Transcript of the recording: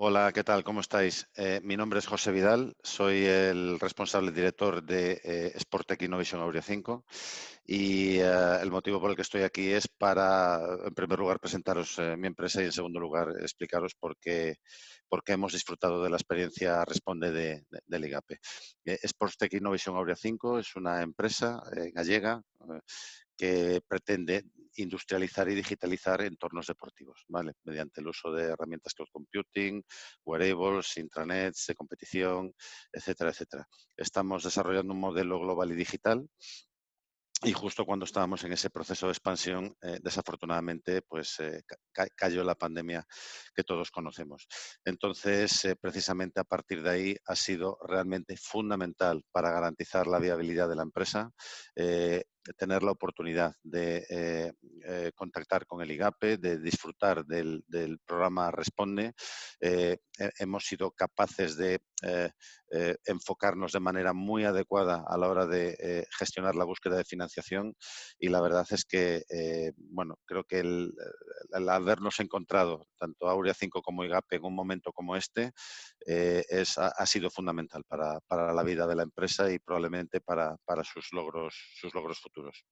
Hola, ¿qué tal? ¿Cómo estáis? Mi nombre es José Vidal, soy el responsable director de Sportec Innovation Aurea 5 y el motivo por el que estoy aquí es para, en primer lugar, presentaros mi empresa y, en segundo lugar, explicaros por qué hemos disfrutado de la experiencia Responde del IGAPE. Sportec Innovation Aurea 5 es una empresa gallega que pretende industrializar y digitalizar entornos deportivos, ¿vale? Mediante el uso de herramientas cloud computing, wearables, intranets de competición, etcétera, etcétera. Estamos desarrollando un modelo global y digital y justo cuando estábamos en ese proceso de expansión, desafortunadamente, pues cayó la pandemia que todos conocemos. Entonces, precisamente a partir de ahí ha sido realmente fundamental para garantizar la viabilidad de la empresa, tener la oportunidad de contactar con el IGAPE, de disfrutar del programa Responde. Hemos sido capaces de enfocarnos de manera muy adecuada a la hora de gestionar la búsqueda de financiación y la verdad es que, bueno, creo que el habernos encontrado tanto Aurea 5 como IGAP en un momento como este ha sido fundamental para la vida de la empresa y probablemente para sus logros futuros.